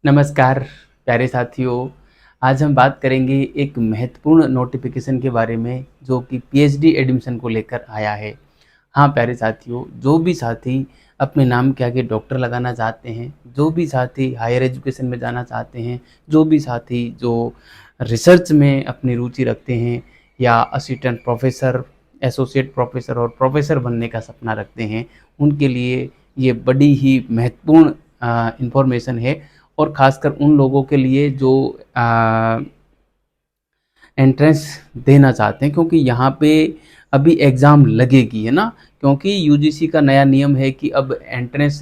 नमस्कार प्यारे साथियों। आज हम बात करेंगे एक महत्वपूर्ण नोटिफिकेशन के बारे में जो कि पीएचडी एडमिशन को लेकर आया है। हाँ प्यारे साथियों, जो भी साथी अपने नाम के आगे डॉक्टर लगाना चाहते हैं, जो भी साथी हायर एजुकेशन में जाना चाहते हैं, जो भी साथी जो रिसर्च में अपनी रुचि रखते हैं या असिस्टेंट प्रोफेसर, एसोसिएट प्रोफेसर और प्रोफेसर बनने का सपना रखते हैं, उनके लिए ये बड़ी ही महत्वपूर्ण इन्फॉर्मेशन है। और ख़ासकर उन लोगों के लिए जो एंट्रेंस देना चाहते हैं, क्योंकि यहाँ पे अभी एग्ज़ाम लगेगी, है ना। क्योंकि यूजीसी का नया नियम है कि अब एंट्रेंस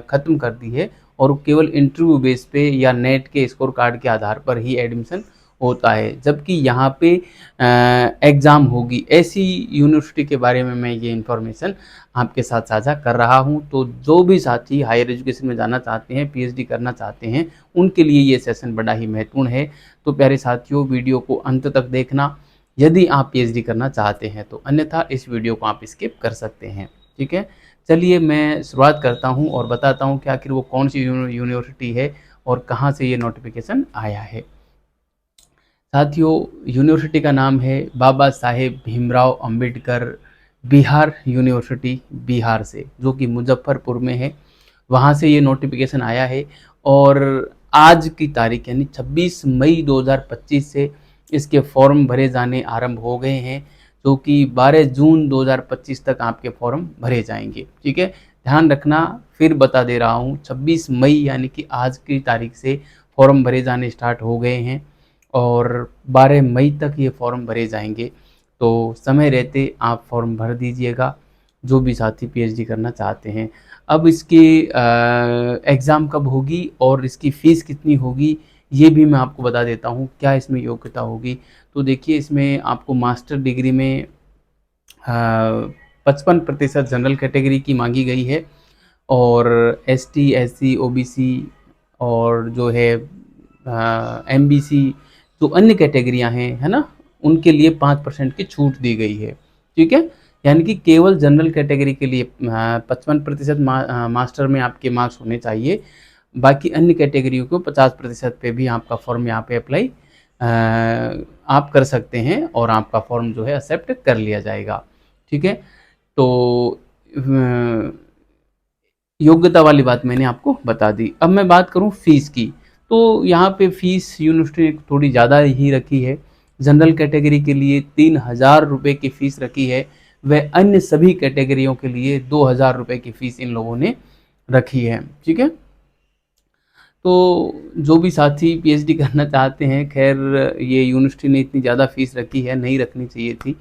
ख़त्म कर दी है और केवल इंटरव्यू बेस पे या नेट के स्कोर कार्ड के आधार पर ही एडमिशन होता है, जबकि यहाँ पे एग्ज़ाम होगी। ऐसी यूनिवर्सिटी के बारे में मैं ये इन्फॉर्मेशन आपके साथ साझा कर रहा हूँ। तो जो भी साथी हायर एजुकेशन में जाना चाहते हैं, पीएचडी करना चाहते हैं, उनके लिए ये सेशन बड़ा ही महत्वपूर्ण है। तो प्यारे साथियों, वीडियो को अंत तक देखना यदि आप पीएचडी करना चाहते हैं तो, अन्यथा इस वीडियो को आप स्किप कर सकते हैं। ठीक है, चलिए मैं शुरुआत करता हूं और बताता हूं कि आखिर वो कौन सी यूनिवर्सिटी है और कहां से ये नोटिफिकेशन आया है। साथियों, यूनिवर्सिटी का नाम है बाबा साहेब भीमराव अंबेडकर बिहार यूनिवर्सिटी, बिहार से, जो कि मुजफ्फरपुर में है। वहाँ से ये नोटिफिकेशन आया है और आज की तारीख यानी 26 मई 2025 से इसके फॉर्म भरे जाने आरंभ हो गए हैं, जो कि 12 जून 2025 तक आपके फॉर्म भरे जाएंगे। ठीक है, ध्यान रखना, फिर बता दे रहा हूँ, 26 मई यानी कि आज की तारीख से फॉर्म भरे जाने स्टार्ट हो गए हैं और 12 मई तक ये फॉर्म भरे जाएंगे। तो समय रहते आप फॉर्म भर दीजिएगा, जो भी साथी पीएचडी करना चाहते हैं। अब इसकी एग्ज़ाम कब होगी और इसकी फ़ीस कितनी होगी, ये भी मैं आपको बता देता हूँ। क्या इसमें योग्यता होगी, तो देखिए, इसमें आपको मास्टर डिग्री में 55% जनरल कैटेगरी की मांगी गई है और एसटी, एससी, ओबीसी और जो है एमबीसी, जो अन्य कैटेगरियां हैं, है ना, उनके लिए 5% की छूट दी गई है। ठीक है, यानी कि केवल जनरल कैटेगरी के लिए 55% मास्टर में आपके मार्क्स होने चाहिए। बाकी अन्य कैटेगरियों को 50% पे भी आपका फॉर्म यहाँ पे अप्लाई आप कर सकते हैं और आपका फॉर्म जो है एक्सेप्ट कर लिया जाएगा। ठीक है, तो योग्यता वाली बात मैंने आपको बता दी। अब मैं बात करूं फीस की, तो यहाँ पे फीस यूनिवर्सिटी ने थोड़ी ज़्यादा ही रखी है। जनरल कैटेगरी के लिए 3000 रुपये की फ़ीस रखी है, वह अन्य सभी कैटेगरियों के लिए 2000 रुपये की फ़ीस इन लोगों ने रखी है। ठीक है, तो जो भी साथी पीएचडी करना चाहते हैं, खैर ये यूनिवर्सिटी ने इतनी ज़्यादा फ़ीस रखी है, नहीं रखनी चाहिए थी।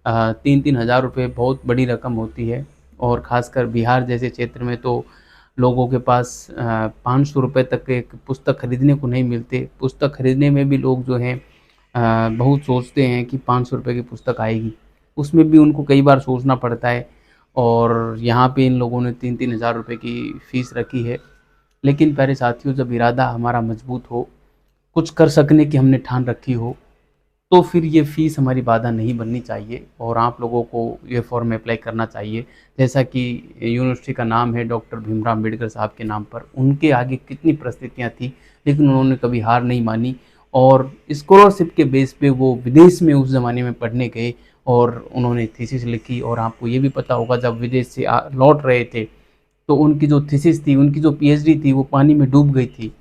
3-3 हज़ार रुपये बहुत बड़ी रकम होती है और ख़ासकर बिहार जैसे क्षेत्र में तो लोगों के पास 500 रुपये तक एक पुस्तक खरीदने को नहीं मिलते। पुस्तक खरीदने में भी लोग जो हैं बहुत सोचते हैं कि 500 रुपये की पुस्तक आएगी, उसमें भी उनको कई बार सोचना पड़ता है। और यहाँ पे इन लोगों ने 3-3 हज़ार रुपये की फ़ीस रखी है। लेकिन प्यारे साथियों, जब इरादा हमारा मजबूत हो, कुछ कर सकने की हमने ठान रखी हो, तो फिर ये फ़ीस हमारी बाधा नहीं बननी चाहिए और आप लोगों को ये फॉर्म अप्लाई करना चाहिए। जैसा कि यूनिवर्सिटी का नाम है डॉक्टर भीमराव अम्बेडकर साहब के नाम पर, उनके आगे कितनी परिस्थितियाँ थी, लेकिन उन्होंने कभी हार नहीं मानी और स्कॉलरशिप के बेस पे वो विदेश में उस ज़माने में पढ़ने गए और उन्होंने थीसिस लिखी। और आपको ये भी पता होगा, जब विदेश से लौट रहे थे तो उनकी जो थीसिस थी, उनकी जो पीएचडी थी, वो पानी में डूब गई थी।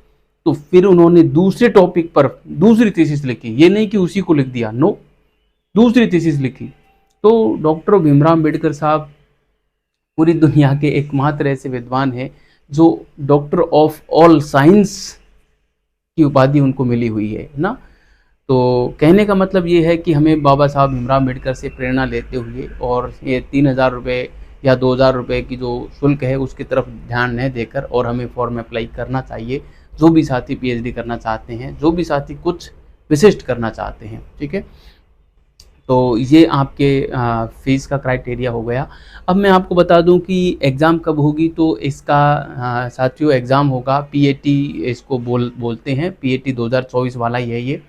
तो फिर उन्होंने दूसरे टॉपिक पर दूसरी थीसिस लिखी, ये नहीं कि उसी को लिख दिया, नो, दूसरी थीसिस लिखी। तो डॉक्टर भीमराव अम्बेडकर साहब पूरी दुनिया के एकमात्र ऐसे विद्वान हैं जो डॉक्टर ऑफ ऑल साइंस की उपाधि उनको मिली हुई है ना। तो कहने का मतलब ये है कि हमें बाबा साहब भीमराव अम्बेडकर से प्रेरणा लेते हुए और ये 3000 रुपये या 2000 रुपये की जो शुल्क है उसकी तरफ ध्यान न देकर और हमें फॉर्म अप्लाई करना चाहिए। जो भी साथी पीएचडी करना चाहते हैं, जो भी साथी कुछ विशिष्ट करना चाहते हैं। ठीक है, तो ये आपके फ़ीस का क्राइटेरिया हो गया। अब मैं आपको बता दूं कि एग्ज़ाम कब होगी। तो इसका साथियों एग्ज़ाम होगा पीएटी, इसको बोलते हैं, पीएटी 2024 वाला ही है ये।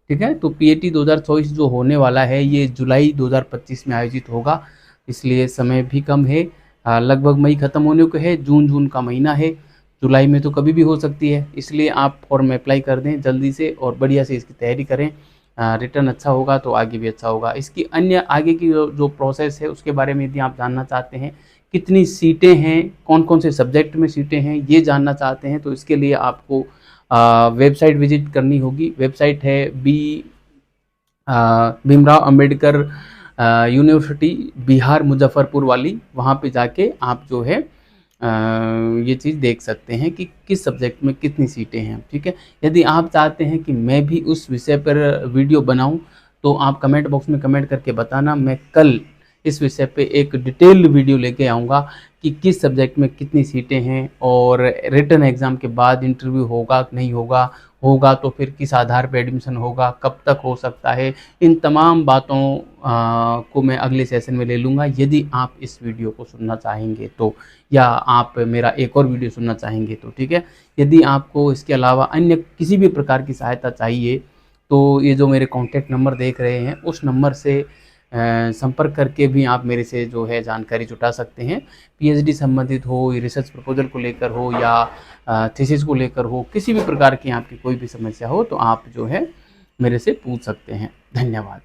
ठीक है, तो पीएटी 2024 जो होने वाला है ये जुलाई 2025 में आयोजित होगा, इसलिए समय भी कम है। लगभग मई ख़त्म होने को है, जून का महीना है, जुलाई में तो कभी भी हो सकती है, इसलिए आप फॉर्म अप्लाई कर दें जल्दी से और बढ़िया से इसकी तैयारी करें। रिटर्न अच्छा होगा तो आगे भी अच्छा होगा। इसकी अन्य आगे की जो प्रोसेस है उसके बारे में यदि आप जानना चाहते हैं, कितनी सीटें हैं, कौन-कौन से सब्जेक्ट में सीटें हैं, ये जानना चाहते हैं, तो इसके लिए आपको वेबसाइट विज़िट करनी होगी। वेबसाइट है भीमराव अंबेडकर यूनिवर्सिटी बिहार मुज़फ़्फ़रपुर वाली, वहाँ पे जाके आप जो है ये चीज़ देख सकते हैं कि किस सब्जेक्ट में कितनी सीटें हैं, ठीक है? यदि आप चाहते हैं कि मैं भी उस विषय पर वीडियो बनाऊँ, तो आप कमेंट बॉक्स में कमेंट करके बताना। मैं कल इस विषय पे एक डिटेल्ड वीडियो लेके आऊँगा कि किस सब्जेक्ट में कितनी सीटें हैं और रिटन एग्ज़ाम के बाद इंटरव्यू होगा कि नहीं होगा, होगा तो फिर किस आधार पे एडमिशन होगा, कब तक हो सकता है, इन तमाम बातों को मैं अगले सेशन में ले लूँगा। यदि आप इस वीडियो को सुनना चाहेंगे तो, या आप मेरा एक और वीडियो सुनना चाहेंगे तो, ठीक है? यदि आपको इसके अलावा अन्य किसी भी प्रकार की सहायता चाहिए, तो ये जो मेरे कॉन्टैक्ट नंबर देख रहे हैं, उस नंबर से संपर्क करके भी आप मेरे से जो है जानकारी जुटा सकते हैं। पीएचडी संबंधित हो, रिसर्च प्रपोज़ल को लेकर हो या थीसिस को लेकर हो, किसी भी प्रकार की आपकी कोई भी समस्या हो तो आप जो है मेरे से पूछ सकते हैं। धन्यवाद।